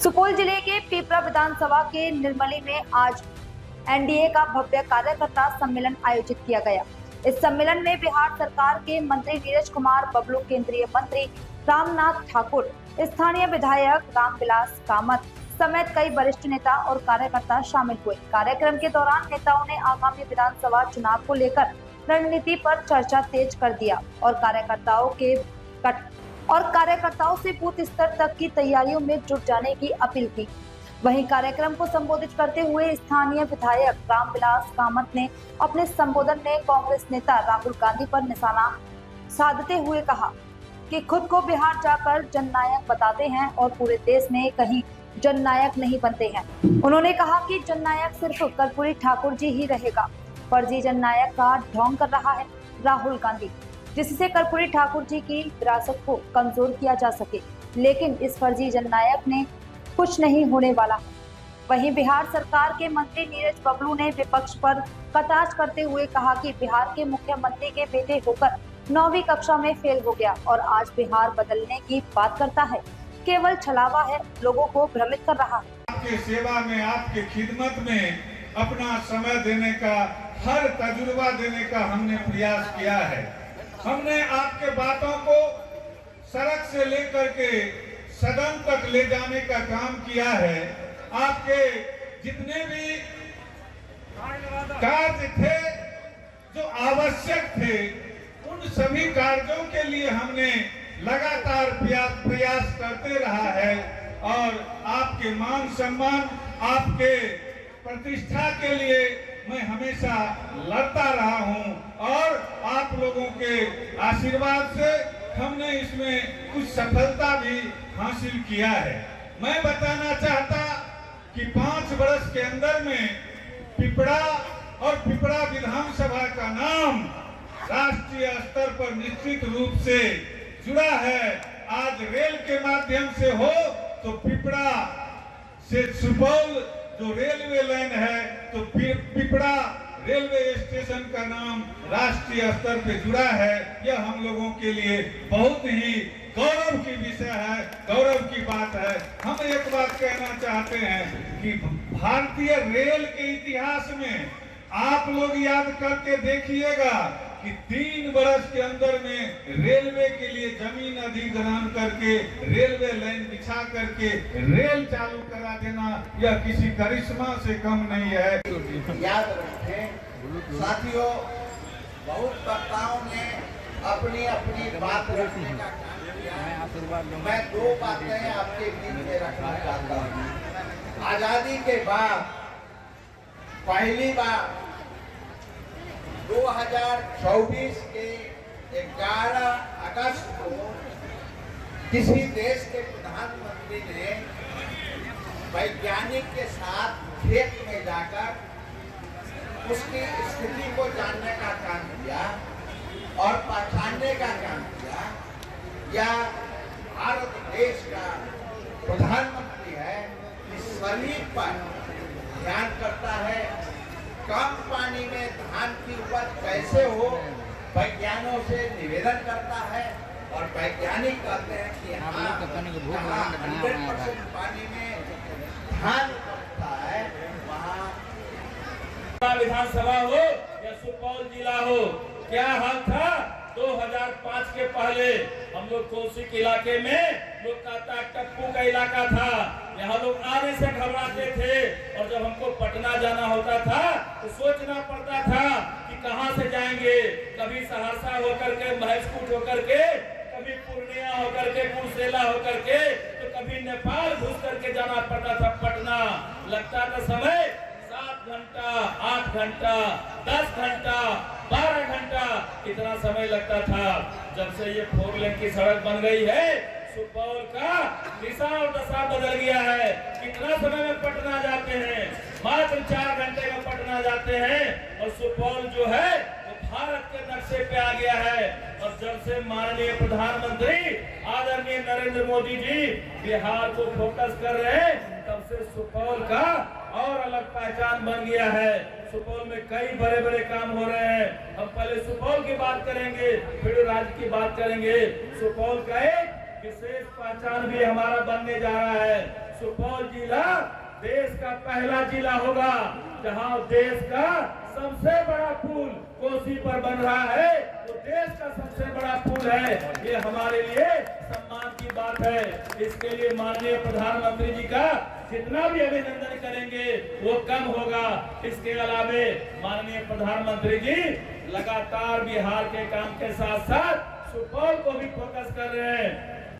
सुपौल जिले के पिपरा विधानसभा के निर्मली में आज एनडीए का भव्य कार्यकर्ता सम्मेलन आयोजित किया गया। इस सम्मेलन में बिहार सरकार के मंत्री नीरज कुमार बबलू, केंद्रीय मंत्री रामनाथ ठाकुर, स्थानीय विधायक रामविलास कामत समेत कई वरिष्ठ नेता और कार्यकर्ता शामिल हुए। कार्यक्रम के दौरान नेताओं ने आगामी विधानसभा चुनाव को लेकर रणनीति पर चर्चा तेज कर दिया और कार्यकर्ताओं से बूथ स्तर तक की तैयारियों में जुट जाने की अपील की। वहीं कार्यक्रम को संबोधित करते हुए स्थानीय विधायक रामविलास कामत ने अपने संबोधन में कांग्रेस नेता राहुल गांधी पर निशाना साधते हुए कहा कि खुद को बिहार जाकर जननायक बताते हैं और पूरे देश में कहीं जननायक नहीं बनते हैं। उन्होंने कहा कि जननायक सिर्फ कर्पूरी ठाकुर जी ही रहेगा। फर्जी जननायक का ढोंग कर रहा है राहुल गांधी, जिससे कर्पूरी ठाकुर जी की विरासत को कमजोर किया जा सके, लेकिन इस फर्जी जननायक ने कुछ नहीं होने वाला है। वहीं बिहार सरकार के मंत्री नीरज बबलू ने विपक्ष पर कटाक्ष करते हुए कहा कि बिहार के मुख्यमंत्री के बेटे होकर 9वीं कक्षा में फेल हो गया और आज बिहार बदलने की बात करता है। केवल छलावा है, लोगों को भ्रमित कर रहा है। आपके सेवा में, आपके खिदमत में अपना समय देने का, हर तजुर्बा देने का हमने प्रयास किया है। हमने आपके बातों को सड़क से लेकर के सदन तक ले जाने का काम किया है। आपके जितने भी कार्य थे जो आवश्यक थे, उन सभी कार्यों के लिए हमने लगातार प्रयास करते रहा है और आपके मान सम्मान, आपके प्रतिष्ठा के लिए मैं हमेशा लड़ता रहा हूं और आप लोगों के आशीर्वाद से हमने इसमें कुछ सफलता भी हासिल किया है। मैं बताना चाहता कि 5 वर्ष के अंदर में पिपरा और पिपरा विधानसभा का नाम राष्ट्रीय स्तर पर निश्चित रूप से जुड़ा है। आज रेल के माध्यम से हो तो पिपरा से सुपौल जो रेलवे लाइन है, तो पिपरा रेलवे स्टेशन का नाम राष्ट्रीय स्तर पे जुड़ा है। यह हम लोगों के लिए बहुत ही गौरव की विषय है, गौरव की बात है। हम एक बात कहना चाहते हैं कि भारतीय रेल के इतिहास में आप लोग याद करके देखिएगा कि 3 वर्ष के अंदर में रेलवे के लिए जमीन अधिग्रहण करके, रेलवे लाइन बिछा करके रेल चालू करा देना, यह किसी करिश्मा से कम नहीं है। याद रखें साथियों, बहुत वक्ताओं ने अपनी अपनी बात रखने का काम किया। मैं 2 बातें आपके बीच में रखना चाहता हूँ। आजादी के बाद पहली बार 2024 के 11 अगस्त को किसी देश के प्रधानमंत्री ने वैज्ञानिक के साथ खेत में जाकर उसकी स्थिति को जानने का काम किया और पहचानने का काम किया। या भारत देश का प्रधानमंत्री है, इस शरीर पर ध्यान करता है, कम पानी में धान की उपज कैसे हो, वैज्ञानिकों से निवेदन करता है और वैज्ञानिक कहते हैं कि हाँ, 100% पानी में धान उगता है, वहाँ विधानसभा हो या सुपौल जिला हो, क्या हाल था 2005 के पहले? हम लोग कोसिक इलाके में लोग कहता टप्पू का इलाका था, यहाँ लोग आने से घबराते थे और जब हमको पटना जाना होता था तो सोचना पड़ता था कि कहाँ से जाएंगे। कभी सहरसा होकर के, महसकूट होकर के, कभी पूर्णिया होकर के, कुर्सेला होकर के, तो कभी नेपाल घुस करके जाना पड़ता था पटना। लगता था समय 7 घंटा, 8 घंटा, 10 घंटा, 12 घंटा, इतना समय लगता था। जब से ये 4 लेन की सड़क बन गई है, सुपौल का दिशा और दशा बदल गया है। कितना समय में पटना जाते हैं, मात्र 4 घंटे में पटना जाते हैं और सुपौल जो है वो भारत के नक्शे पे आ गया है। और जब से माननीय प्रधानमंत्री आदरणीय नरेंद्र मोदी जी बिहार को फोकस कर रहे हैं, तब से सुपौल का और अलग पहचान बन गया है। सुपौल में कई बड़े बड़े काम हो रहे हैं। हम पहले सुपौल की बात करेंगे, फिर राज्य की बात करेंगे। सुपौल का एक विशेष पहचान भी हमारा बनने जा रहा है। सुपौल जिला देश का पहला जिला होगा जहां देश का सबसे बड़ा पुल कोसी पर बन रहा है। वो देश का सबसे बड़ा पुल है। ये हमारे लिए सम्मान की बात है। इसके लिए माननीय प्रधानमंत्री जी का जितना भी अभिनंदन करेंगे वो कम होगा। इसके अलावे माननीय प्रधानमंत्री जी लगातार बिहार के काम के साथ साथ सुपौल को भी फोकस कर रहे हैं।